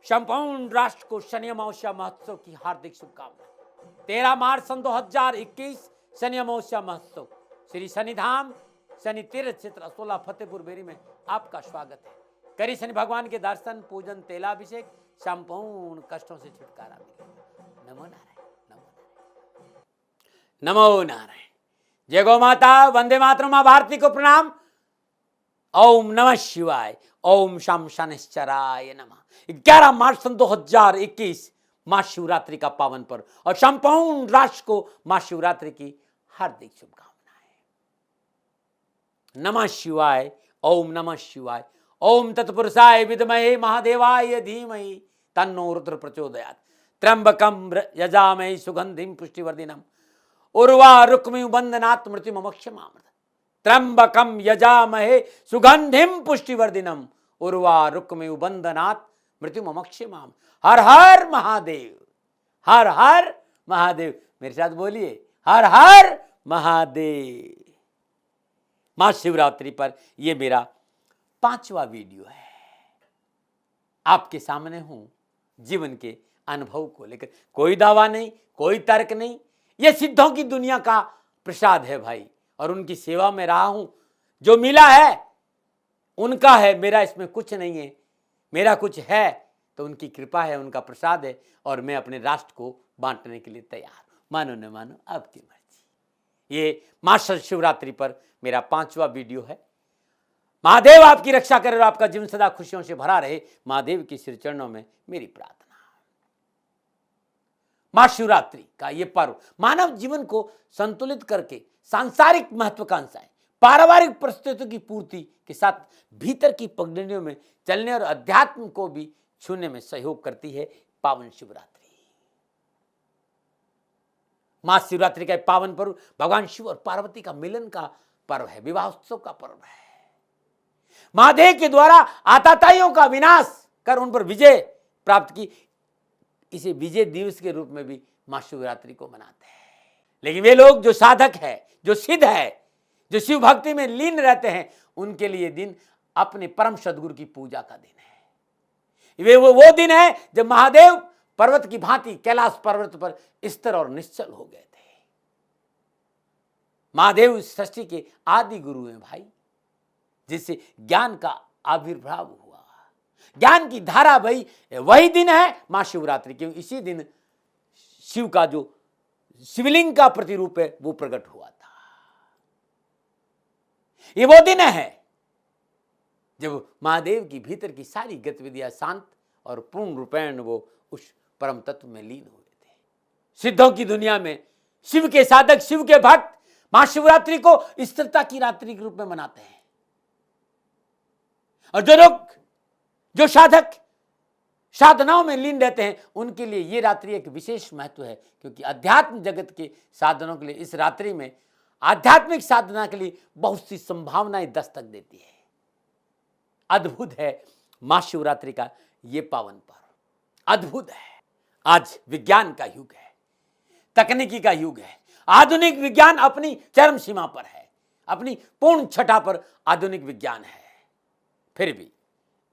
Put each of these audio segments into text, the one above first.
संपूर्ण राष्ट्र को शनि अमावस्या महोत्सव की हार्दिक शुभकामनाएं। 13 मार्च सन 2021 शनि अमावस्या महोत्सव श्री शनिधाम शनि तीर्थ क्षेत्र असोला फतेहपुर बेरी में आपका स्वागत है। करी शनि भगवान के दर्शन, पूजन, तेलाभिषेक, संपूर्ण कष्टों से छुटकारा मिलेगा। नमो नारायण, नमो नारायण। जय गौ माता, वंदे मातरम। मां भारती को प्रणाम। ओम नमः शिवाय। ओम शम शनिश्चराय नमः। 11 मार्च सन 2021 महाशिवरात्रि का पावन पर्व और संपूर्ण राष्ट्र को महाशिवरात्रि की हार्दिक शुभकामनाएं। नमः शिवाय। ओम नमः शिवाय। ओम तत्पुरुषाय विद्महे महादेवाय धीमहि तन्नो रुद्र प्रचोदयात्। त्र्यंबकं यजामहे सुगंधिं पुष्टिवर्धिनम् उर्वारुकमिव बंधनात् मृत्युमोक्षमामृत। त्र्यंबकं यजामहे सुगंधिं पुष्टिवर्धिनम् उर्वारुकमिव बंधनात् मृत्युमोक्षमामृत। हर हर महादेव, हर हर महादेव। मेरे साथ बोलिए, हर हर महादेव। महाशिवरात्रि पर यह मेरा 5वां वीडियो है। आपके सामने हूं जीवन के अनुभव को लेकर। कोई दावा नहीं, कोई तर्क नहीं, यह सिद्धों की दुनिया का प्रसाद है भाई, और उनकी सेवा में रहा हूं। जो मिला है उनका है, मेरा इसमें कुछ नहीं है। मेरा कुछ है तो उनकी कृपा है, उनका प्रसाद है, और मैं अपने राष्ट्र को बांटने के लिए तैयार। मानो न मानो आपकी मर्जी। ये महाशिवरात्रि पर मेरा 5वां वीडियो है। महादेव आपकी रक्षा करे और आपका जीवन सदा खुशियों से भरा रहे। महादेव की श्री चरणों में मेरी प्रार्थना। महाशिवरात्रि का ये पर्व मानव जीवन को संतुलित करके सांसारिक महत्वाकांक्षाएं, पारिवारिक परिस्थितियों की पूर्ति के साथ भीतर की पगडंडियों में चलने और अध्यात्म को भी छूने में सहयोग करती है पावन शिवरात्रि। महाशिवरात्रि का पावन पर्व भगवान शिव और पार्वती का मिलन का पर्व है, विवाह उत्सव का पर्व है। महादेव के द्वारा आताताइयों का विनाश कर उन पर विजय प्राप्त की, इसे विजय दिवस के रूप में भी महाशिवरात्रि को मनाते हैं। लेकिन वे लोग जो साधक है, जो सिद्ध है, जो शिव भक्ति में लीन रहते हैं, उनके लिए दिन अपने परम सदगुरु की पूजा का दिन है। वे वो दिन है जब महादेव पर्वत की भांति कैलाश पर्वत पर स्थिर और निश्चल हो गए थे। महादेव सृष्टि के आदि गुरु हैं भाई, जिससे ज्ञान का आविर्भाव हुआ, ज्ञान की धारा बही। वही दिन है महाशिवरात्रि, क्योंकि इसी दिन शिव का जो शिवलिंग का प्रतिरूप है वो प्रकट हुआ था। ये वो दिन है जब महादेव की भीतर की सारी गतिविधियां शांत और पूर्ण रूपेण वो उस परम तत्व में लीन हुए थे। सिद्धों की दुनिया में शिव के साधक, शिव के भक्त महाशिवरात्रि को स्थिरता की रात्रि के रूप में मनाते हैं। और जो लोग, जो साधक साधनाओं में लीन रहते हैं, उनके लिए यह रात्रि एक विशेष महत्व है, क्योंकि अध्यात्म जगत के साधनों के लिए इस रात्रि में आध्यात्मिक साधना के लिए बहुत सी संभावनाएं दस्तक देती है। अद्भुत है महाशिवरात्रि का ये पावन पर्व, अद्भुत है। आज विज्ञान का युग है, तकनीकी का युग है। आधुनिक विज्ञान अपनी चरम सीमा पर है, अपनी पूर्ण छठा पर आधुनिक विज्ञान है। फिर भी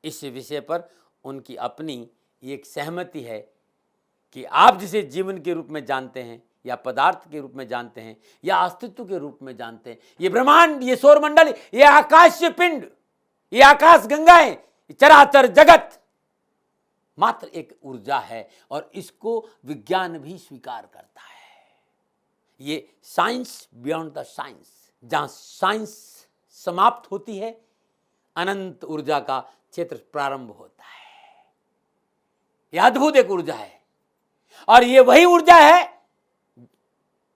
इस विषय पर उनकी अपनी एक सहमति है कि आप जिसे जीवन के रूप में जानते हैं, या पदार्थ के रूप में जानते हैं, या अस्तित्व के रूप में जानते हैं, ये ब्रह्मांड, ये सौरमंडल, ये आकाशीय पिंड, ये आकाश गंगाएं, ये चराचर जगत मात्र एक ऊर्जा है, और इसको विज्ञान भी स्वीकार करता है। ये साइंस बियॉन्ड द साइंस, जहां साइंस समाप्त होती है, अनंत ऊर्जा का क्षेत्र प्रारंभ होता है। यह अद्भुत एक ऊर्जा है, और यह वही ऊर्जा है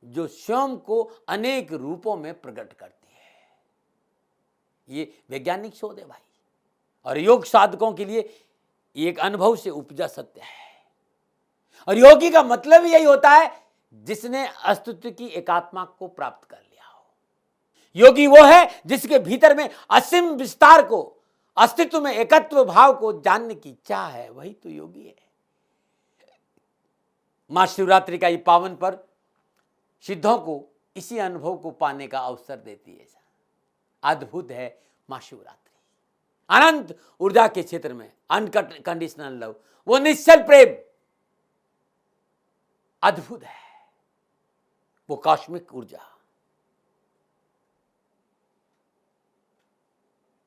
जो स्वयं को अनेक रूपों में प्रकट करती है। ये वैज्ञानिक शोध है भाई, और योग साधकों के लिए एक अनुभव से उपजा सत्य है। और योगी का मतलब यही होता है जिसने अस्तित्व की एकात्मा को प्राप्त कर लिया हो। योगी वो है जिसके भीतर में असीम विस्तार को, अस्तित्व में एकत्व भाव को जानने की इच्छा है, वही तो योगी है। महाशिवरात्रि का ये पावन पर्व सिद्धों को इसी अनुभव को पाने का अवसर देती है। अद्भुत है महाशिवरात्रि। अनंत ऊर्जा के क्षेत्र में अनकंडीशनल लव वो निश्चल प्रेम अद्भुत है, वो कॉस्मिक ऊर्जा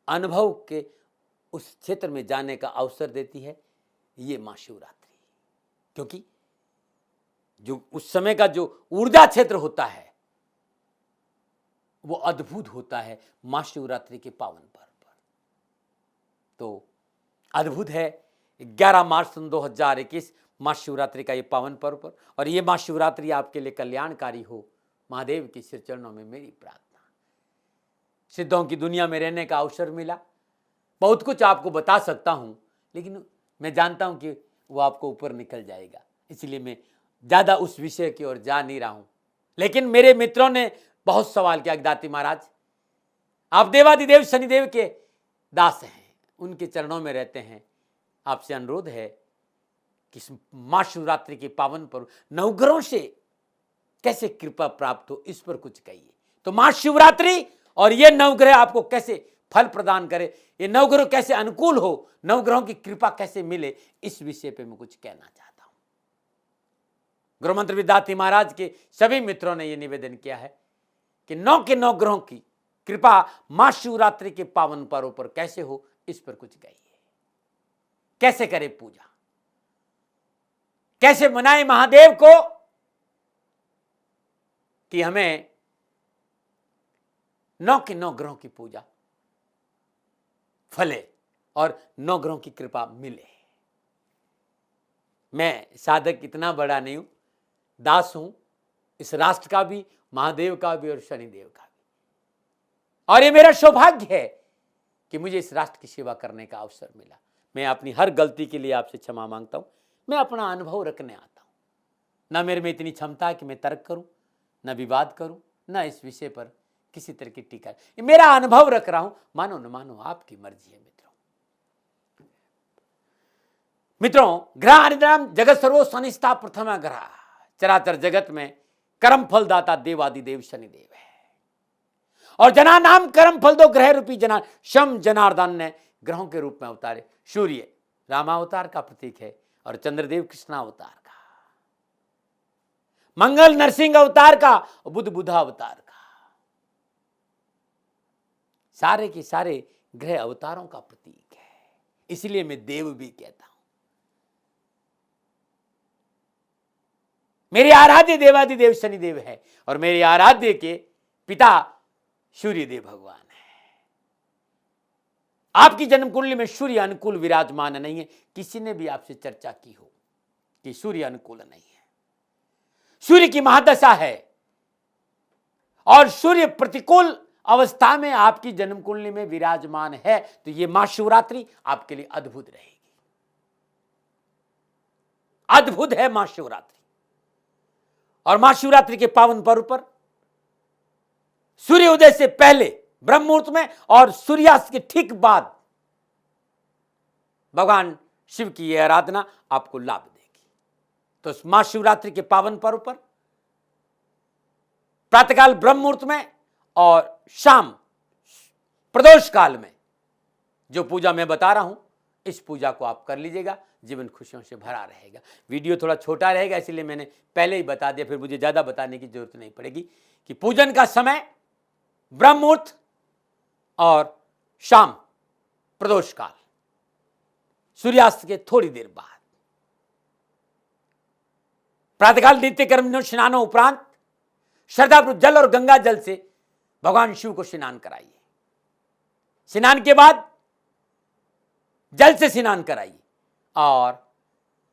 अनुभव के उस क्षेत्र में जाने का अवसर देती है ये महाशिवरात्रि। क्योंकि जो उस समय का जो ऊर्जा क्षेत्र होता है वो अद्भुत होता है महाशिवरात्रि के पावन पर्व पर। तो अद्भुत है 11 मार्च सन 2021 महाशिवरात्रि का ये पावन पर्व पर, और ये महाशिवरात्रि आपके लिए कल्याणकारी हो, महादेव के श्री चरणों में मेरी प्रार्थना। सिद्धों की दुनिया में रहने का अवसर मिला, बहुत कुछ आपको बता सकता हूं, लेकिन मैं जानता हूं कि वो आपको ऊपर निकल जाएगा, इसलिए मैं ज्यादा उस विषय की ओर जा नहीं रहा हूं। लेकिन मेरे मित्रों ने बहुत सवाल किया, दाती महाराज आप देवादिदेव शनिदेव के दास हैं, उनके चरणों में रहते हैं, आपसे अनुरोध है कि महाशिवरात्रि के पावन पर्व नवग्रहों से कैसे कृपा प्राप्त हो, इस पर कुछ कहिए। तो महाशिवरात्रि और ये नवग्रह आपको कैसे फल प्रदान करे, ये नवग्रह कैसे अनुकूल हो, नवग्रहों की कृपा कैसे मिले, इस विषय पे मैं कुछ कहना चाहता हूं। गुरुमंत्र विद्यार्थी महाराज के सभी मित्रों ने यह निवेदन किया है कि 9 के 9 ग्रहों की कृपा महाशिवरात्रि के पावन पर्व पर कैसे हो, इस पर कुछ कहिए। कैसे करें पूजा, कैसे मनाए महादेव को कि हमें 9 के 9 ग्रहों की पूजा फले और 9 ग्रहों की कृपा मिले। मैं साधक इतना बड़ा नहीं हूं, दास हूं इस राष्ट्र का भी, महादेव का भी और शनिदेव का भी, और ये मेरा सौभाग्य है कि मुझे इस राष्ट्र की सेवा करने का अवसर मिला। मैं अपनी हर गलती के लिए आपसे क्षमा मांगता हूं। मैं अपना अनुभव रखने आता हूं, ना मेरे में इतनी क्षमता है कि मैं तर्क करूं, ना विवाद करूं, ना इस विषय पर किसी तरह की टीका। मेरा अनुभव रख रहा हूं, मानो न मानो आपकी मर्जी है। मित्रों ग्रह हरिनाम जगत सर्वो शनिस्था प्रथम ग्रह, चराचर जगत में कर्म फलदाता देवादिदेव शनिदेव है, और जना नाम कर्म फल दो ग्रह रूपी जना शम जनार्दन ने ग्रहों के रूप में अवतारे। सूर्य रामावतार का प्रतीक है और चंद्रदेव कृष्णावतार का, मंगल नरसिंह अवतार का, बुध बुधा अवतार का। सारे के सारे ग्रह अवतारों का प्रतीक है, इसलिए मैं देव भी कहता हूं। मेरे आराध्य देवादिदेव शनिदेव है और मेरे आराध्य के पिता सूर्यदेव भगवान है। आपकी जन्म कुंडली में सूर्य अनुकूल विराजमान नहीं है, किसी ने भी आपसे चर्चा की हो कि सूर्य अनुकूल नहीं है, सूर्य की महादशा है, और सूर्य प्रतिकूल अवस्था में आपकी जन्म कुंडली में विराजमान है, तो यह महाशिवरात्रि आपके लिए अद्भुत रहेगी। अद्भुत है महाशिवरात्रि। और महाशिवरात्रि के पावन पर्व पर सूर्योदय से पहले ब्रह्म मुहूर्त में और सूर्यास्त के ठीक बाद भगवान शिव की यह आराधना आपको लाभ देगी। तो महाशिवरात्रि के पावन पर्व पर प्रातःकाल ब्रह्म मुहूर्त में और शाम प्रदोष काल में जो पूजा मैं बता रहा हूं, इस पूजा को आप कर लीजिएगा, जीवन खुशियों से भरा रहेगा। वीडियो थोड़ा छोटा रहेगा, इसलिए मैंने पहले ही बता दिया, फिर मुझे ज्यादा बताने की जरूरत नहीं पड़ेगी कि पूजन का समय ब्रह्म मुहूर्त और शाम प्रदोष काल, सूर्यास्त के थोड़ी देर बाद। प्रातःकाल नित्य कर्म स्नानों उपरांत श्रद्धापूर्वक जल और गंगा जल से भगवान शिव को स्नान कराइए। स्नान के बाद जल से स्नान कराइए और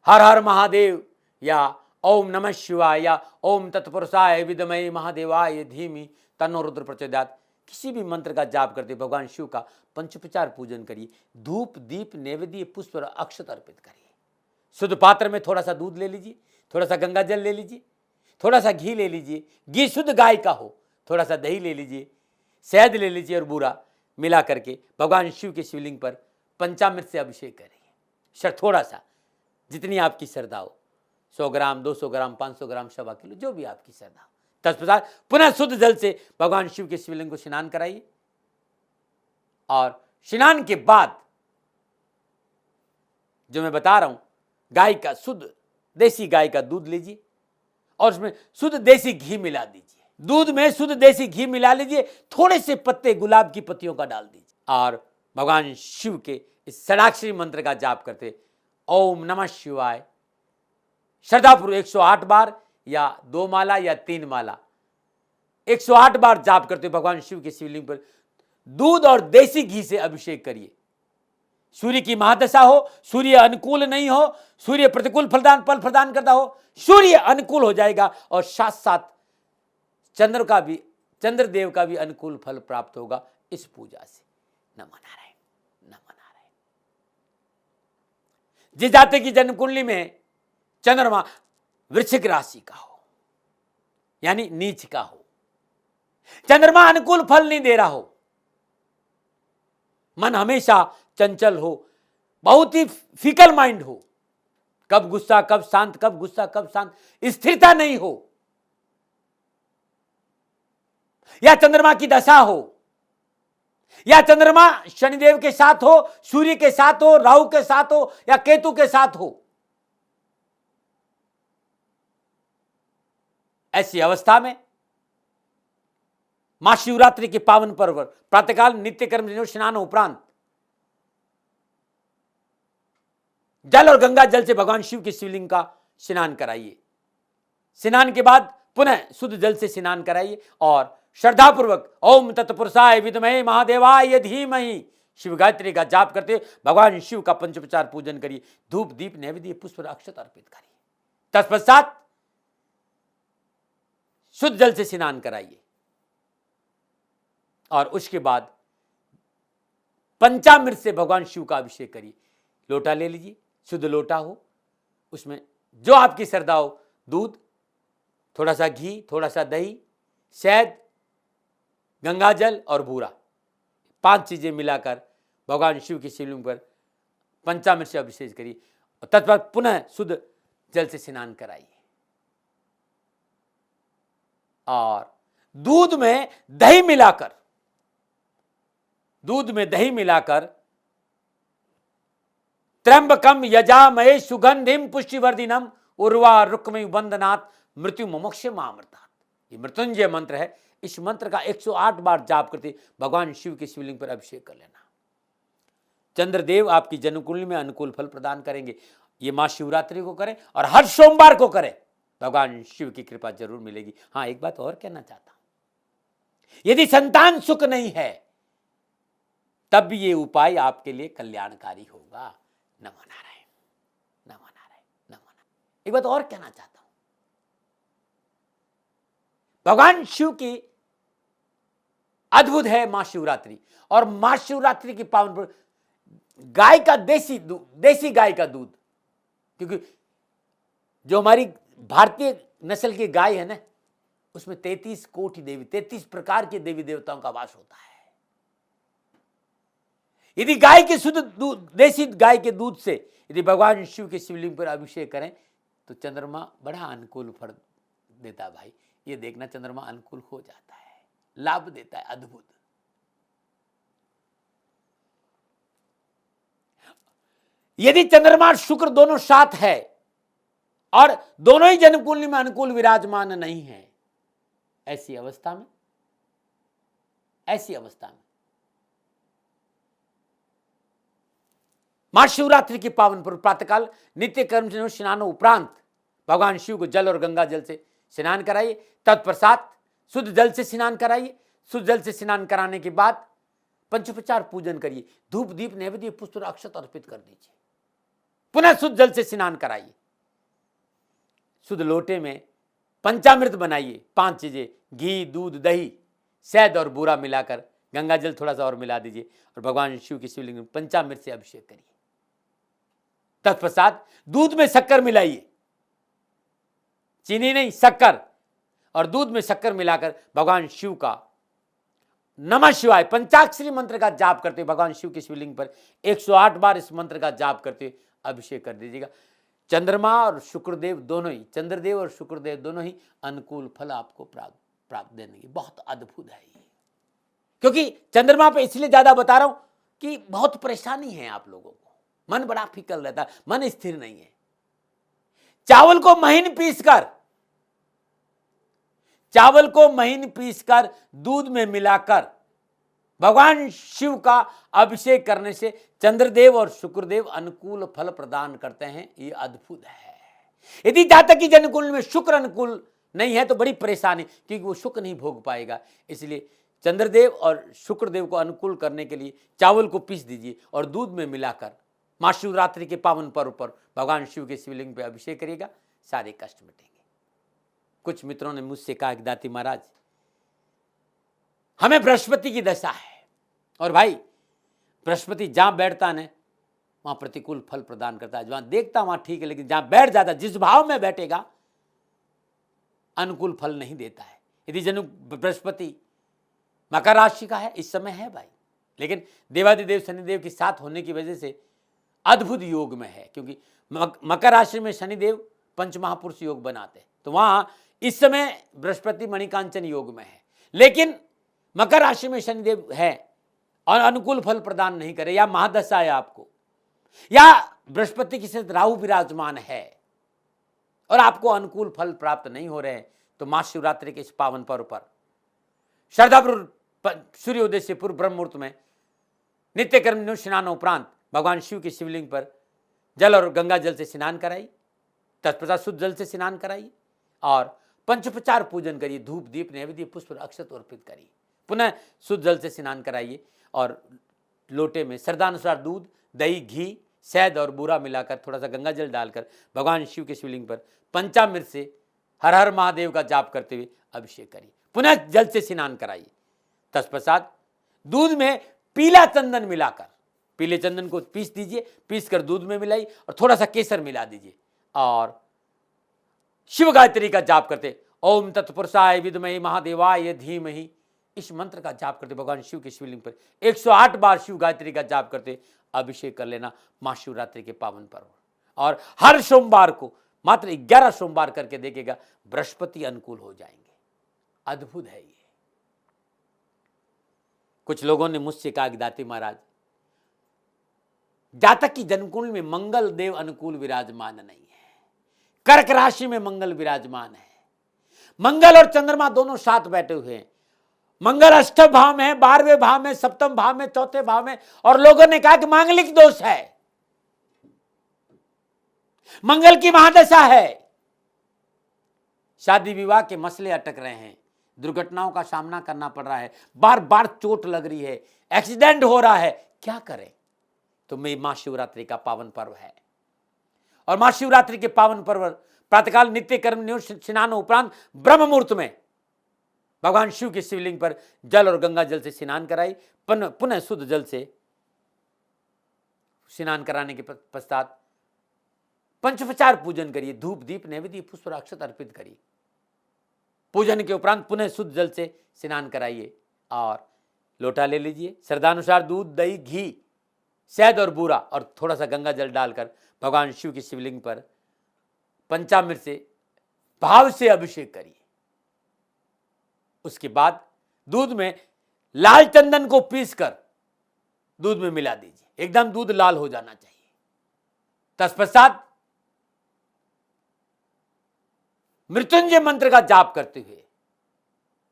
हर हर महादेव या ओम नमः शिवाय या ओम तत्पुरुषाय विद्महे महादेवाय धीमहि तन्नो रुद्र प्रचोदयात्, किसी भी मंत्र का जाप करते भगवान शिव का पंचोपचार पूजन करिए। धूप दीप नैवेद्य पुष्प और अक्षत अर्पित करिए। शुद्ध पात्र में थोड़ा सा दूध ले लीजिए, थोड़ा सा गंगा जल ले लीजिए, थोड़ा सा घी ले लीजिए, घी शुद्ध गाय का हो, थोड़ा सा दही ले लीजिए, शहद ले लीजिए और बूरा मिला करके भगवान शिव के शिवलिंग पर पंचामृत से अभिषेक करिए। थोड़ा सा, जितनी आपकी श्रद्धा हो, 100 ग्राम 200 ग्राम 500 ग्राम 1.25 किलो, जो भी आपकी श्रद्धा हो। तत्पश्चात पुनः शुद्ध जल से भगवान शिव के शिवलिंग को स्नान कराइए, और स्नान के बाद जो मैं बता रहा हूं गाय का शुद्ध देसी गाय का दूध लीजिए और उसमें शुद्ध देसी घी मिला दीजिए। दूध में शुद्ध देसी घी मिला लीजिए, थोड़े से पत्ते गुलाब की पत्तियों का डाल दीजिए और भगवान शिव के इस षडाक्षरी मंत्र का जाप करते ओम नमः शिवाय श्रद्धापूर्वक 108 बार या 2 माला या 3 माला 108 बार जाप करते भगवान शिव के शिवलिंग पर दूध और देसी घी से अभिषेक करिए। सूर्य की महादशा हो, सूर्य अनुकूल नहीं हो, सूर्य प्रतिकूल फल प्रदान करता हो, सूर्य अनुकूल हो जाएगा और साथ साथ चंद्रदेव का भी अनुकूल फल प्राप्त होगा इस पूजा से। नमो नारायण, नमो नारायण। जिस जाति की जन्म कुंडली में चंद्रमा वृश्चिक राशि का हो यानी नीच का हो, चंद्रमा अनुकूल फल नहीं दे रहा हो, मन हमेशा चंचल हो, बहुत ही फिकल माइंड हो, कब गुस्सा कब शांत, कब गुस्सा कब शांत, स्थिरता नहीं हो, या चंद्रमा की दशा हो, या चंद्रमा शनिदेव के साथ हो, सूर्य के साथ हो, राहु के साथ हो या केतु के साथ हो, ऐसी अवस्था में महाशिवरात्रि के पावन पर्व प्रातःकाल नित्य कर्म स्नान उपरांत जल और गंगा जल से भगवान शिव के शिवलिंग का स्नान कराइए। स्नान के बाद पुनः शुद्ध जल से स्नान कराइए और श्रद्धापूर्वक ओम तत्पुरुषाय विद्महे महादेवाय धीमहि शिव गायत्री का जाप करते भगवान शिव का पंचोपचार पूजन करिए। धूप दीप नैवेद्य पुष्प अक्षत अर्पित करिए। तत्पश्चात शुद्ध जल से स्नान कराइए और उसके बाद पंचामृत से भगवान शिव का अभिषेक करिए। लोटा ले लीजिए, शुद्ध लोटा हो, उसमें जो आपकी श्रद्धा हो, दूध, थोड़ा सा घी, थोड़ा सा दही, शहद, गंगाजल और बूरा, 5 चीजें मिलाकर भगवान शिव के शिवलिंग पर पंचामृत से अभिषेक करिए और तत्पश्चात पुनः शुद्ध जल से स्नान कराइए और दूध में दही मिलाकर त्र्यंबकम यजामहे सुगंधिम पुष्टिवर्धिनम उर्वा रुक्मि बंदनात् मृत्यु मोक्ष मामृतात्। ये मृत्युंजय मंत्र है। इस मंत्र का 108 बार जाप करते भगवान शिव के शिवलिंग पर अभिषेक कर लेना। चंद्रदेव आपकी जन्म कुंडली में अनुकूल फल प्रदान करेंगे। ये महाशिवरात्रि को करें और हर सोमवार को करें, भगवान शिव की कृपा जरूर मिलेगी। हाँ, एक बात और कहना चाहता हूं, यदि संतान सुख नहीं है तब भी ये उपाय आपके लिए कल्याणकारी होगा। नमो नारायण, नमो नारायण, नमो नारायण। एक बात और कहना चाहता हूं, भगवान शिव की अद्भुत है महाशिवरात्रि और महाशिवरात्रि की पावन पर गाय का देसी गाय का दूध, क्योंकि जो हमारी भारतीय नस्ल की गाय है ना, उसमें 33 कोटि देवी, 33 प्रकार के देवी देवताओं का वास होता है। यदि गाय के शुद्ध दूध, देसी गाय के दूध से यदि भगवान शिव के शिवलिंग पर अभिषेक करें तो चंद्रमा बड़ा अनुकूल फल देता है। भाई, ये देखना, चंद्रमा अनुकूल हो जाता है, लाभ देता है, अद्भुत। यदि चंद्रमा शुक्र दोनों साथ है और दोनों ही जन्म कुंडली में अनुकूल विराजमान नहीं है, ऐसी अवस्था में महाशिवरात्रि की पावन पर्व प्रातःकाल नित्य कर्म स्नान उपरांत भगवान शिव को जल और गंगा जल से स्नान कराइए। तत्पश्चात शुद्ध जल से स्नान कराइए। शुद्ध जल से स्नान कराने के बाद पंचोपचार पूजन करिए। धूप दीप नैवेद्य पुष्प अक्षत अर्पित कर दीजिए। पुनः शुद्ध जल से स्नान कराइए। शुद्ध लोटे में पंचामृत बनाइए, 5 चीजें, घी, दूध, दही, शहद और बूरा मिलाकर, गंगा जल थोड़ा सा और मिला दीजिए और भगवान शिव के शिवलिंग में पंचामृत से अभिषेक करिए। तत्पश्चात दूध में शक्कर मिलाइए, चीनी नहीं, शक्कर, और दूध में शक्कर मिलाकर भगवान शिव का नमः शिवाय पंचाक्षरी मंत्र का जाप करते भगवान शिव के शिवलिंग पर 108 बार इस मंत्र का जाप करते अभिषेक कर दीजिएगा। चंद्रमा और शुक्रदेव दोनों ही, चंद्रदेव और शुक्रदेव दोनों ही अनुकूल फल आपको प्राप्त देंगे। बहुत अद्भुत है ये, क्योंकि चंद्रमा पे इसलिए ज्यादा बता रहा हूं कि बहुत परेशानी है आप लोगों को, मन बड़ा फिकल रहता है, मन स्थिर नहीं है। चावल को महीन पीसकर दूध में मिलाकर भगवान शिव का अभिषेक करने से चंद्रदेव और शुक्रदेव अनुकूल फल प्रदान करते हैं। ये अद्भुत है। यदि जातक की जन्म कुंडली में शुक्र अनुकूल नहीं है तो बड़ी परेशानी, क्योंकि वो सुख नहीं भोग पाएगा। इसलिए चंद्रदेव और शुक्रदेव को अनुकूल करने के लिए चावल को पीस दीजिए और दूध में मिलाकर महाशिवरात्रि के पावन पर्व पर भगवान शिव के शिवलिंग पर अभिषेक करिएगा, सारे कष्ट मिटेंगे। कुछ मित्रों ने मुझसे कहा कि दाती महाराज हमें बृहस्पति की दशा है, और भाई बृहस्पति जहां बैठता है वहां प्रतिकूल फल प्रदान करता है। जहां देखता वहां ठीक है, लेकिन जहां बैठ जाता, जिस भाव में बैठेगा अनुकूल फल नहीं देता है। यदि जन्म बृहस्पति मकर राशि का है, इस समय है भाई, लेकिन देवादिदेव शनिदेव के साथ होने की वजह से अद्भुत योग में है, क्योंकि मकर राशि में शनिदेव पंच महापुरुष योग बनाते हैं, तो वहां इस समय बृहस्पति मणिकांचन योग में है। लेकिन मकर राशि में शनिदेव है और अनुकूल फल प्रदान नहीं करे, या महादशा है आपको, या बृहस्पति के साथ राहु विराजमान है और आपको अनुकूल फल प्राप्त नहीं हो रहे हैं, तो महाशिवरात्रि के इस पावन पर्व पर श्रद्धापूर्वक सूर्योदय से पूर्व ब्रह्म मुहूर्त में नित्य कर्म स्नान उपरांत भगवान शिव के शिवलिंग पर जल और गंगा जल से स्नान कराइए, तत्पश्चात शुद्ध जल से स्नान कराइए और पंचोपचार पूजन करिए, धूप दीप नैवेद्य पुष्प और अक्षत अर्पित करिए। पुनः शुद्ध जल से स्नान कराइए और लोटे में श्रद्धानुसार दूध, दही, घी, शहद और बूरा मिलाकर थोड़ा सा गंगा जल डालकर भगवान शिव के शिवलिंग पर पंचामृत से हर हर महादेव का जाप करते हुए अभिषेक करिए। पुनः जल से स्नान कराइए। तत्पश्चात दूध में पीला चंदन मिलाकर, पीले चंदन को पीस दीजिए, पीस कर दूध में मिलाइए और थोड़ा सा केसर मिला दीजिए और शिव गायत्री का जाप करते ओम तत्पुरुषाय विद्महे महादेवाय धीमहि, इस मंत्र का जाप करते भगवान शिव के शिवलिंग पर 108 बार शिव गायत्री का जाप करते अभिषेक कर लेना महाशिवरात्रि के पावन पर्व। और हर सोमवार को मात्र 11 सोमवार करके देखेगा, बृहस्पति अनुकूल हो जाएंगे। अद्भुत है ये। कुछ लोगों ने मुझसे कहा कि दाती महाराज जातक की जन्मकुंडली में मंगल देव अनुकूल विराजमान नहीं है, कर्क राशि में मंगल विराजमान है, मंगल और चंद्रमा दोनों साथ बैठे हुए हैं। मंगल अष्टम भाव में है, 12वें भाव में, सप्तम भाव में, चौथे भाव में, और लोगों ने कहा कि मांगलिक दोष है, मंगल की महादशा है, शादी विवाह के मसले अटक रहे हैं, दुर्घटनाओं का सामना करना पड़ रहा है, बार बार चोट लग रही है, एक्सीडेंट हो रहा है, क्या करें? तो मैं महाशिवरात्रि का पावन पर्व है और महाशिवरात्रि के पावन पर्व प्रातःकाल नित्य कर्म स्नान उपरांत ब्रह्म मुहूर्त में भगवान शिव के शिवलिंग पर जल और गंगा जल से स्नान कराई। पुनः शुद्ध जल से स्नान कराने के पश्चात पंचोपचार पूजन करिए, धूप दीप नैवेद्य पुष्प और अक्षत अर्पित करिए। पूजन के उपरांत पुनः शुद्ध जल से स्नान कराइए और लोटा ले लीजिए, श्रद्धानुसार दूध, दही, घी, शहद और बूरा और थोड़ा सा गंगा जल डालकर भगवान शिव के शिवलिंग पर पंचामृत से भाव से अभिषेक करिए। उसके बाद दूध में लाल चंदन को पीसकर दूध में मिला दीजिए, एकदम दूध लाल हो जाना चाहिए। तत्पश्चात मृत्युंजय मंत्र का जाप करते हुए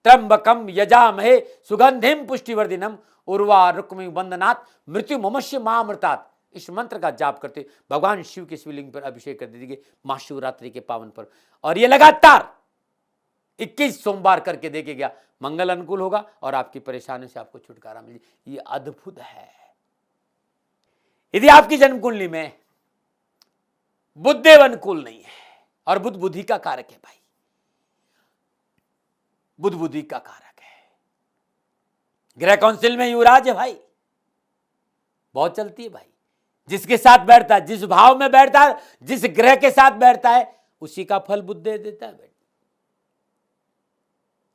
त्र्यंबकम यजामहे सुगंधिम पुष्टिवर्धिनम उर्वा रुक्मि बंदनात् मृत्यु ममस्य मामृतात्, इस मंत्र का जाप करते भगवान शिव के शिवलिंग पर अभिषेक कर दीजिए महाशिवरात्रि के पावन पर। और ये लगातार 21 सोमवार करके देखिएगा, मंगल अनुकूल होगा और आपकी परेशानी से आपको छुटकारा मिले। ये अद्भुत है। यदि आपकी जन्म कुंडली में बुधदेव अनुकूल नहीं है, और बुध बुद्धि का कारक है भाई, बुध बुद्धि का कारक है, ग्रह काउंसिल में युवराज है भाई, बहुत चलती है भाई। जिसके साथ बैठता है, जिस भाव में बैठता है, जिस ग्रह के साथ बैठता है, उसी का फल बुध दे देता है।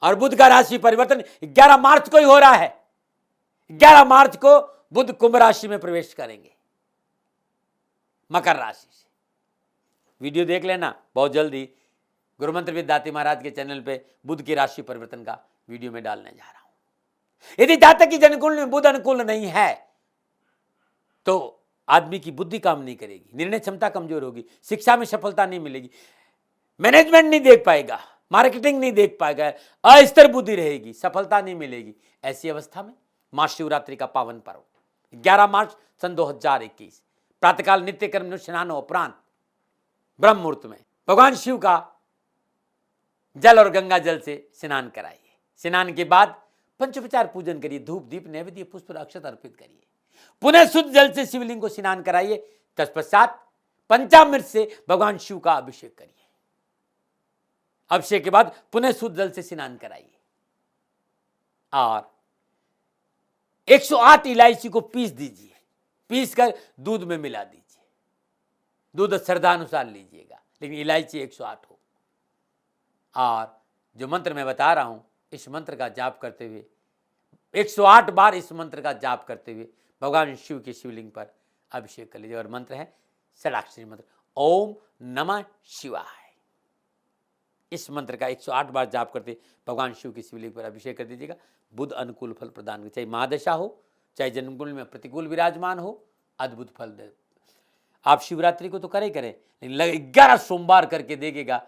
और बुध का राशि परिवर्तन 11 मार्च को ही हो रहा है। 11 मार्च को बुध कुंभ राशि में प्रवेश करेंगे मकर राशि से। वीडियो देख लेना, बहुत जल्दी गुरुमंत्र विद दाती महाराज के चैनल पे बुध की राशि परिवर्तन का वीडियो में डालने जा रहा हूं। यदि जातक की जन्म कुंडली में बुध अनुकूल नहीं है तो आदमी की बुद्धि काम नहीं करेगी, निर्णय क्षमता कमजोर होगी, शिक्षा में सफलता नहीं मिलेगी, मैनेजमेंट नहीं देख पाएगा, मार्केटिंग नहीं देख पाएगा, अस्थिर बुद्धि रहेगी, सफलता नहीं मिलेगी। ऐसी अवस्था में महाशिवरात्रि का पावन पर्व 11 मार्च सन 2021 प्रातःकाल नित्य कर्म स्नान उपरांत ब्रह्म मुहूर्त में भगवान शिव का जल और गंगा जल से स्नान कराइए। स्नान के बाद पंचोपचार पूजन करिए, धूप दीप नैवेद्य पुष्प अक्षत अर्पित करिए। पुनः शुद्ध जल से शिवलिंग को स्नान कराइए। तत्पश्चात पंचामृत से भगवान शिव का अभिषेक करिए। अभिषेक के बाद पुनः शुद्ध जल से स्नान कराइए और 108 इलायची को पीस दीजिए, पीस कर दूध में मिला दीजिए। दूध श्रद्धानुसार लीजिएगा, लेकिन इलायची 108 हो। और जो मंत्र मैं बता रहा हूं, इस मंत्र का जाप करते हुए 108 बार इस मंत्र का जाप करते हुए भगवान शिव के शिवलिंग पर अभिषेक कर लीजिए। और मंत्र है षडाक्षरी मंत्र, ओम नमः शिवाय। इस मंत्र का 108 बार जाप करते भगवान शिव के शिवलिंग पर अभिषेक कर दीजिएगा। बुध अनुकूल फल प्रदान करे, चाहे महादशा हो, चाहे जन्मकुंडली में प्रतिकूल विराजमान हो, अद्भुत फल दे। आप शिवरात्रि को तो करें, लेकिन 11 सोमवार करके देखिएगा,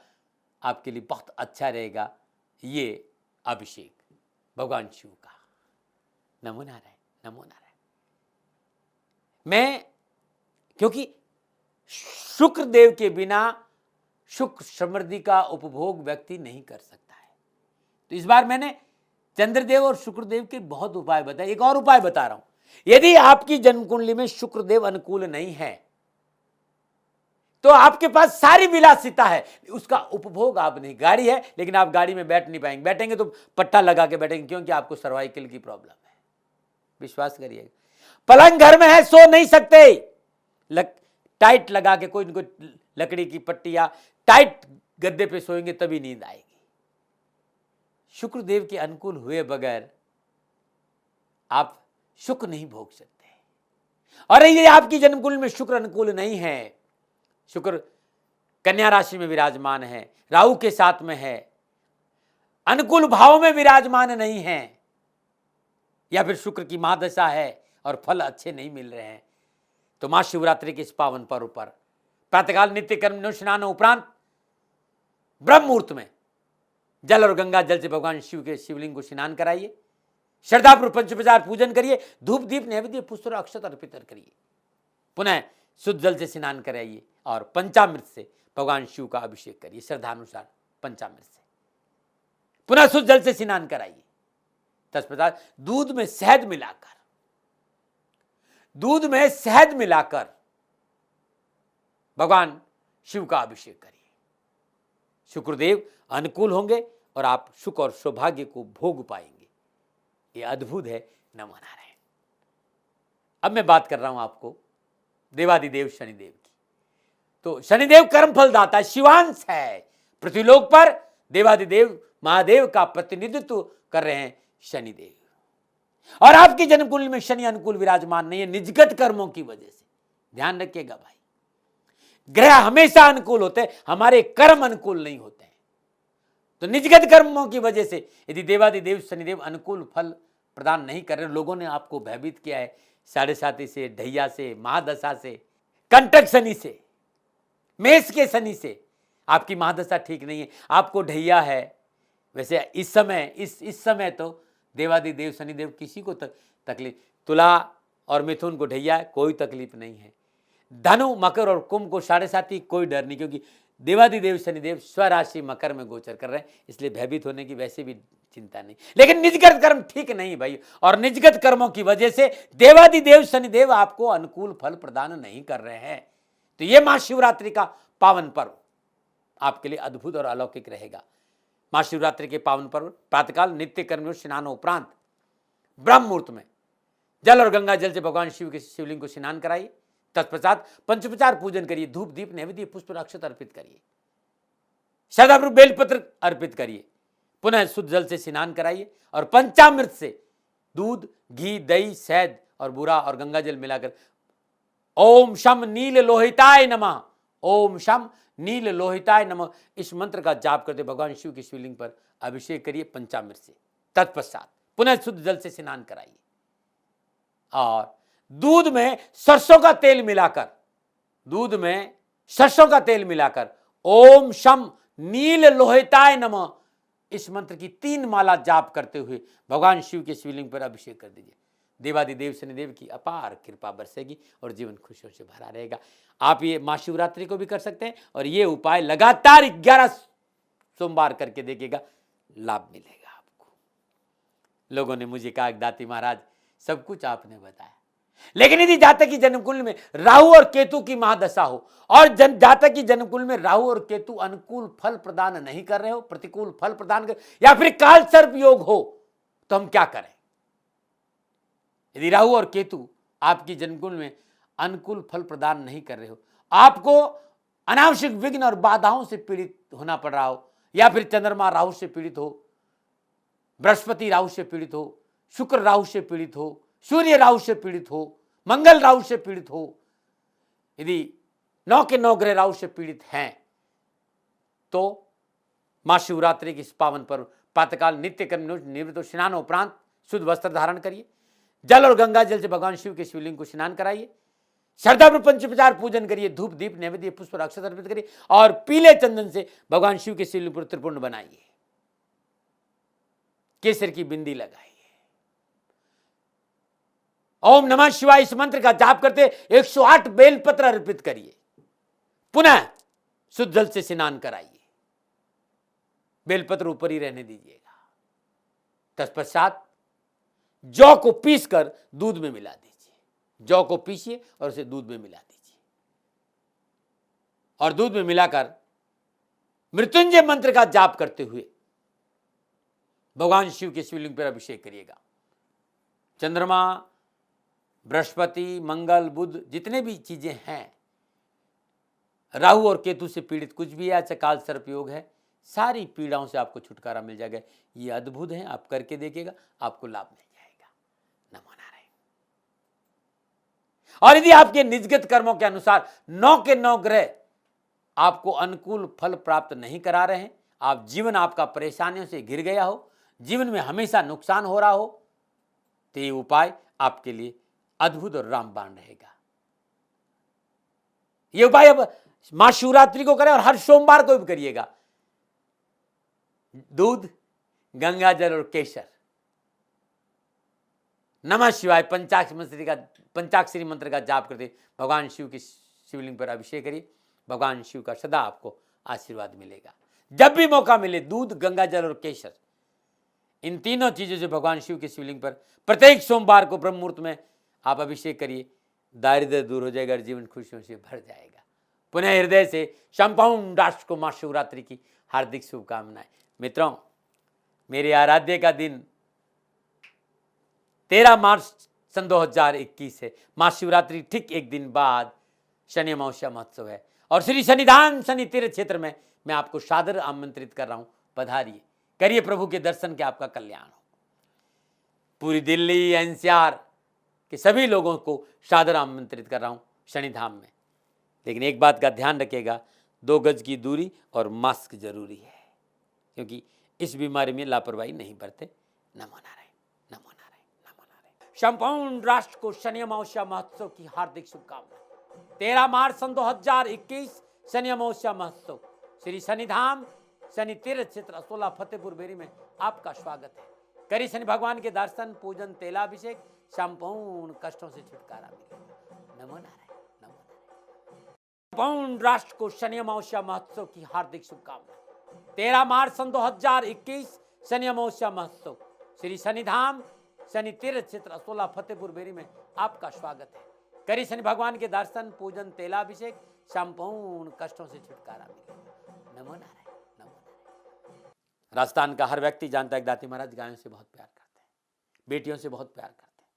आपके लिए बहुत अच्छा रहेगा ये अभिषेक भगवान शिव का। नमो नारायण, नमो नारायण। मैं क्योंकि शुक्र देव के बिना सुख समृद्धि का उपभोग व्यक्ति नहीं कर सकता है, तो इस बार मैंने चंद्रदेव और शुक्रदेव के बहुत उपाय बताए। एक और उपाय बता रहा हूं, यदि आपकी जन्म कुंडली में शुक्रदेव अनुकूल नहीं है तो आपके पास सारी विलासिता है, उसका उपभोग आप नहीं। गाड़ी है लेकिन आप गाड़ी में बैठ नहीं पाएंगे, बैठेंगे तो पट्टा लगा के बैठेंगे, क्योंकि आपको सर्वाइकल की प्रॉब्लम है। विश्वास करिएगा। पलंग घर में है, सो नहीं सकते, टाइट लगा के कोई न कोई लकड़ी की पट्टी या टाइट गद्दे पे सोएंगे तभी नींद आएगी। शुक्रदेव के अनुकूल हुए बगैर आप सुख नहीं भोग सकते। और यदि आपकी जन्मकुंडली में शुक्र अनुकूल नहीं है, शुक्र कन्या राशि में विराजमान है, राहु के साथ में है, अनुकूल भाव में विराजमान नहीं है, या फिर शुक्र की महादशा है और फल अच्छे नहीं मिल रहे हैं, तो महाशिवरात्रि के इस पावन पर्व पर प्रातःकाल नित्य कर्म स्नान उपरांत ब्रह्म मुहूर्त में जल और गंगा जल से भगवान शिव के शिवलिंग को स्नान कराइए। श्रद्धापूर्वक पंचोपचार पूजन करिए, धूप दीप नैवेद्य पुष्प और अक्षत अर्पित करिए। पुनः शुद्ध जल से स्नान कराइए और पंचामृत से भगवान शिव का अभिषेक करिए। श्रद्धानुसार पंचामृत से पुनः शुद्ध जल से स्नान कराइए। तत्पश्चात दूध में शहद मिलाकर भगवान शिव का अभिषेक करिए। शुक्रदेव अनुकूल होंगे और आप सुख और सौभाग्य को भोग पाएंगे। ये अद्भुत है। नमो नारायण। अब मैं बात कर रहा हूं आपको देवादिदेव शनिदेव की। तो शनिदेव कर्म फल दाता शिवांश है। पृथ्वीलोक पर देवादिदेव महादेव का प्रतिनिधित्व कर रहे हैं शनिदेव। और आपकी जन्म कुंडली में शनि अनुकूल विराजमान नहीं है, निजगत कर्मों की वजह से। ध्यान रखिएगा भाई, ग्रह हमेशा अनुकूल होते हैं, हमारे कर्म अनुकूल नहीं होते हैं। तो निजगत कर्मों की वजह से यदि देवादिदेव शनिदेव अनुकूल फल प्रदान नहीं कर रहे, लोगों ने आपको भयभीत किया है, 7.5 से, ढैया से, महादशा से, कंटक शनि से, मेष के शनि से, आपकी महादशा ठीक नहीं है, आपको ढैया है। वैसे इस समय तो देवादिदेव शनिदेव किसी को तकलीफ, तुला और मिथुन को ढैया है, कोई तकलीफ नहीं है। धनु मकर और कुंभ को 7.5 कोई डर नहीं, क्योंकि देवादिदेव शनिदेव स्वराशि मकर में गोचर कर रहे हैं, इसलिए भयभीत होने की वैसे भी चिंता नहीं। लेकिन निजगत कर्म ठीक नहीं भाई, और निजगत कर्मों की वजह से देवादिदेव शनिदेव आपको अनुकूल फल प्रदान नहीं कर रहे हैं। तो यह महाशिवरात्रि का पावन पर्व आपके लिए अद्भुत और अलौकिक रहेगा। महाशिवरात्रि के पावन पर्व प्रातःकाल नित्य कर्म स्नान उपरांत ब्रह्म मुहूर्त में जल और गंगा जल से भगवान शिव के शिवलिंग को स्नान कराइए। तत्पश्चात पंचोपचार पूजन करिए, धूप दीप नैवेद्य पुष्प अक्षत अर्पित करिए, श्रद्धापूर्वक बेलपत्र अर्पित करिए। पुनः शुद्ध जल से स्नान कराइए और पंचामृत से दूध, घी, दही, शहद और बूरा और गंगा जल मिलाकर ओम शम नील लोहिताय नमः, ओम शम नील लोहिताय नमः, इस मंत्र का जाप करते भगवान शिव के शिवलिंग पर अभिषेक करिए पंचामृत से। तत्पश्चात पुनः शुद्ध जल से स्नान कराइए और दूध में सरसों का तेल मिलाकर, दूध में सरसों का तेल मिलाकर ओम शम नील लोहिताय नमः इस मंत्र की 3 माला जाप करते हुए भगवान शिव के शिवलिंग पर अभिषेक कर दीजिए। देवादिदेव शनिदेव की अपार कृपा बरसेगी और जीवन खुशियों से भरा रहेगा। आप ये महाशिवरात्रि को भी कर सकते हैं और ये उपाय लगातार 11 सोमवार करके देखिएगा, लाभ मिलेगा आपको। लोगों ने मुझे कहा दाती महाराज सब कुछ आपने बताया, लेकिन यदि जातक की जन्मकुंडली में राहु और केतु की महादशा हो और जातक की जन्मकुंडली में राहु और केतु अनुकूल फल प्रदान नहीं कर रहे हो, प्रतिकूल फल प्रदान कर, या फिर काल सर्प योग हो, तो हम क्या करें? यदि राहु और केतु आपकी जन्मकुंडली में अनुकूल फल प्रदान नहीं कर रहे हो, आपको अनावश्यक विघ्न और बाधाओं से पीड़ित होना पड़ रहा हो, या फिर चंद्रमा राहु से पीड़ित हो, बृहस्पति राहु से पीड़ित हो, शुक्र राहु से पीड़ित हो, सूर्य राहु से पीड़ित हो, मंगल राहु से पीड़ित हो, यदि 9 के 9 ग्रह राहु से पीड़ित हैं, तो महाशिवरात्रि की इस पावन पर्व प्रातःकाल नित्य कर्म निवृत्त स्नान उपरांत शुद्ध वस्त्र धारण करिए, जल और गंगा जल से भगवान शिव के शिवलिंग को स्नान कराइए, श्रद्धापूर्वक पंचोपचार पूजन करिए, धूप दीप नैवेद्य पुष्प और अक्षत अर्पित करिए और पीले चंदन से भगवान शिव के शिवलिंग पर त्रिपुंड बनाइए, केसर की बिंदी लगाइए, ओम नमः शिवाय इस मंत्र का जाप करते 108 बेलपत्र अर्पित करिए, पुनः शुद्ध जल से स्नान कराइए, बेलपत्र ऊपर ही रहने दीजिएगा। तत्पश्चात जौ को पीसकर दूध में मिला दीजिए, जौ को पीसिए और उसे दूध में मिला दीजिए और दूध में मिलाकर मृत्युंजय मंत्र का जाप करते हुए भगवान शिव के शिवलिंग पर अभिषेक करिएगा। चंद्रमा, बृहस्पति, मंगल, बुध जितने भी चीजें हैं, राहु और केतु से पीड़ित कुछ भी है, काल सर्प योग है, सारी पीड़ाओं से आपको छुटकारा मिल जाएगा। ये अद्भुत है, आप करके देखिएगा, आपको लाभ मिल जाएगा। नमो नारायण। और यदि आपके निजगत कर्मों के अनुसार 9 के 9 ग्रह आपको अनुकूल फल प्राप्त नहीं करा रहे हैं, आप जीवन आपका परेशानियों से घिर गया हो, जीवन में हमेशा नुकसान हो रहा हो, तो ये उपाय आपके लिए अद्भुत और रामबाण रहेगा। ये उपाय अब महाशिवरात्रि को करें और हर सोमवार को भी करिएगा। दूध, गंगा जल और केसर, नमः शिवाय पंचाक्षरी मंत्र का जाप करते भगवान शिव की शिवलिंग पर अभिषेक करिए। भगवान शिव का सदा आपको आशीर्वाद मिलेगा। जब भी मौका मिले दूध, गंगा जल और केसर, इन तीनों चीजों से भगवान शिव के शिवलिंग पर प्रत्येक सोमवार को ब्रह्म मुहूर्त में आप अभिषेक करिए। दारिद्र्य दूर हो जाएगा और जीवन खुशियों से भर जाएगा। पुनः हृदय से संपूर्ण राष्ट्र को महाशिवरात्रि की हार्दिक शुभकामनाएं। मित्रों, मेरे आराध्य का दिन 13 मार्च सन 2021 है। महाशिवरात्रि ठीक एक दिन बाद शनि अमावस्या महोत्सव है और श्री शनिधाम शनि तीर्थ क्षेत्र में मैं आपको सादर आमंत्रित कर रहा हूं। पधारिए, करिए प्रभु के दर्शन के, आपका कल्याण हो। पूरी दिल्ली एनसीआर के सभी लोगों को सादर आमंत्रित कर रहा हूं शनिधाम में। लेकिन एक बात का ध्यान रखिएगा, 2 गज की दूरी और मास्क जरूरी है, क्योंकि इस बीमारी में लापरवाही नहीं बरते। नमो नारायण, नमो नारायण, नमो नारायण। संपूर्ण राष्ट्र को शनि अमावस्या महोत्सव की हार्दिक शुभकामनाएं। 13 मार्च सन 2021 शनि अमावस्या महोत्सव श्री शनिधाम शनि तीर्थ क्षेत्र असोला फतेहपुर बेरी में आपका स्वागत है। करिए शनि भगवान के दर्शन, पूजन, तेलाभिषेक, संपूर्ण कष्टों से छुटकारा मिलेगा। नमो नारायण, नमो नारायण। संपूर्ण राष्ट्र को शनि अमावस्या महोत्सव की हार्दिक शुभकामनाएं। 13 मार्च सन 2021 शनि अमावस्या महोत्सव श्री शनिधाम शनि तीर्थ क्षेत्र असोला फतेहपुर बेरी में आपका स्वागत है। करिए शनि भगवान के दर्शन, पूजन, तेलाभिषेक, संपूर्ण कष्टों से छुटकारा मिलेगा। नमो नारायण, नमो नारायण। राजस्थान का हर व्यक्ति जानता है दाती महाराज गायों से बहुत प्यार करते हैं, बेटियों से बहुत प्यार करते हैं।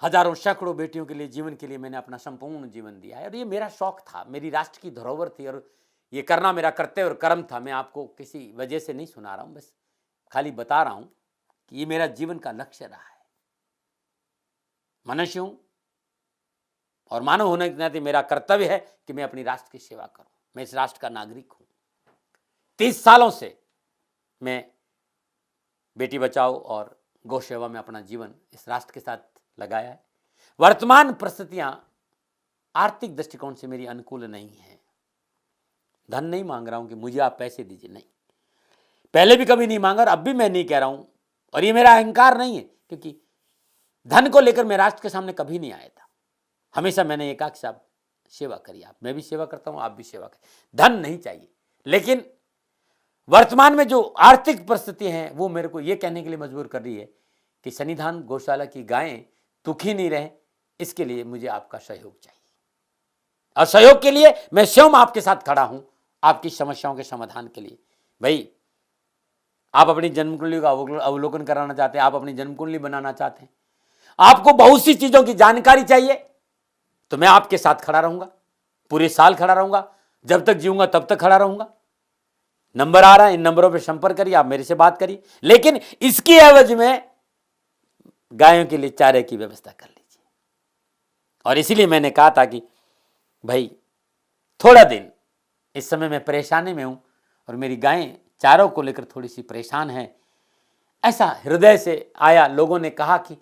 हजारों सैकड़ों बेटियों के लिए, जीवन के लिए मैंने अपना संपूर्ण जीवन दिया है और ये मेरा शौक था, मेरी राष्ट्र की धरोहर थी और ये करना मेरा कर्तव्य और कर्म था। मैं आपको किसी वजह से नहीं सुना रहा हूं, बस खाली बता रहा हूं कि ये मेरा जीवन का लक्ष्य रहा है। मनुष्य हूं और मानव होने के नाते मेरा कर्तव्य है कि मैं अपनी राष्ट्र की सेवा करूं। मैं इस राष्ट्र का नागरिक हूं। 30 सालों से मैं बेटी बचाओ और गौ सेवा में अपना जीवन इस राष्ट्र के साथ लगाया है। वर्तमान परिस्थितियां आर्थिक दृष्टिकोण से मेरी अनुकूल नहीं है। धन नहीं मांग रहा हूं कि मुझे आप पैसे दीजिए, नहीं, पहले भी कभी नहीं मांगा और अब भी मैं नहीं कह रहा हूं, और ये मेरा अहंकार नहीं है, क्योंकि धन को लेकर मैं राष्ट्र के सामने कभी नहीं आया था। हमेशा मैंने एक कि साहब सेवा करिए, आप, मैं भी सेवा करता हूं, आप भी सेवा करें, धन नहीं चाहिए। लेकिन वर्तमान में जो आर्थिक परिस्थिति हैं वो मेरे को ये कहने के लिए मजबूर कर रही है कि सन्निधान गौशाला की गायें दुखी नहीं रहे, इसके लिए मुझे आपका सहयोग चाहिए। और सहयोग के लिए मैं स्वयं आपके साथ खड़ा हूं, आपकी समस्याओं के समाधान के लिए। भाई, आप अपनी जन्म कुंडली का अवलोकन कराना चाहते हैं, आप अपनी जन्म कुंडली बनाना चाहते हैं, आपको बहुत सी चीजों की जानकारी चाहिए, तो मैं आपके साथ खड़ा रहूंगा, पूरे साल खड़ा रहूंगा, जब तक जीऊंगा तब तक खड़ा रहूंगा। नंबर आ रहा है, इन नंबरों पर संपर्क करिए, आप मेरे से बात करिए, लेकिन इसकी एवज में गायों के लिए चारे की व्यवस्था कर लीजिए। और इसीलिए मैंने कहा था कि भाई थोड़ा दिन, इस समय मैं परेशानी में हूं और मेरी गायें चारों को लेकर थोड़ी सी परेशान है। ऐसा हृदय से आया, लोगों ने कहा कि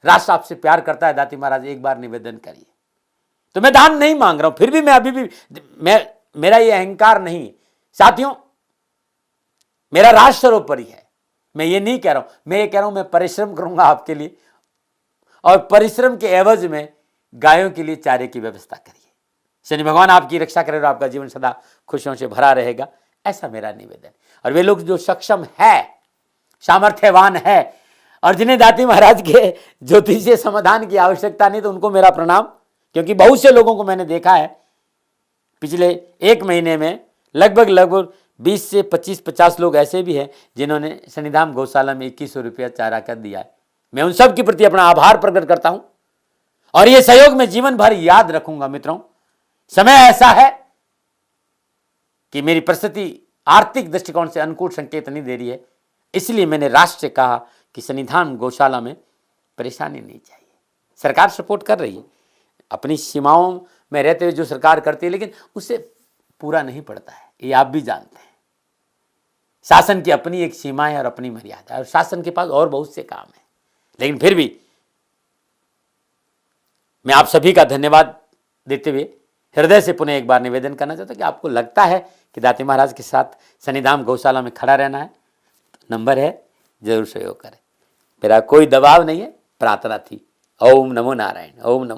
राष्ट्र आपसे प्यार करता है दाती महाराज, एक बार निवेदन करिए। तो मैं दान नहीं मांग रहा हूं, फिर भी मैं अभी भी मेरा ये अहंकार नहीं है साथियों, मेरा राष्ट्र सर्वोपरि है। मैं ये नहीं कह रहा हूं, मैं ये कह रहा हूं मैं परिश्रम करूंगा आपके लिए, और परिश्रम के एवज में गायों के लिए चारे की व्यवस्था करिए। शनि भगवान आपकी रक्षा करे और आपका जीवन सदा खुशियों से भरा रहेगा, ऐसा मेरा निवेदन। और वे लोग जो सक्षम है, सामर्थ्यवान है, और जिन्हें दाती महाराज के ज्योतिषीय समाधान की आवश्यकता नहीं, तो उनको मेरा प्रणाम, क्योंकि बहुत से लोगों को मैंने देखा है पिछले एक महीने में लगभग 20 से 25-50 लोग ऐसे भी हैं जिन्होंने सन्निधान गौशाला में 2100 रुपया चारा कर दिया है। मैं उन सब के प्रति अपना आभार प्रकट करता हूं, और यह सहयोग मैं जीवन भर याद रखूंगा। मित्रों, समय ऐसा है कि मेरी परिस्थिति आर्थिक दृष्टिकोण से अनुकूल संकेत नहीं दे रही है, इसलिए मैंने राष्ट्र से कहा कि सन्निधान गौशाला में परेशानी नहीं चाहिए। सरकार सपोर्ट कर रही है, अपनी सीमाओं में रहते हुए जो सरकार करती है, लेकिन उससे पूरा नहीं पड़ता है, ये आप भी जानते हैं। शासन की अपनी एक सीमा है और अपनी मर्यादा है, और शासन के पास और बहुत से काम है। लेकिन फिर भी मैं आप सभी का धन्यवाद देते हुए हृदय से पुनः एक बार निवेदन करना चाहता हूं कि आपको लगता है कि दाती महाराज के साथ सन्निधान गौशाला में खड़ा रहना है, तो नंबर है, जरूर सहयोग करें। मेरा कोई दबाव नहीं है, प्रार्थना थी। ओम नमो नारायण, ओम नमो।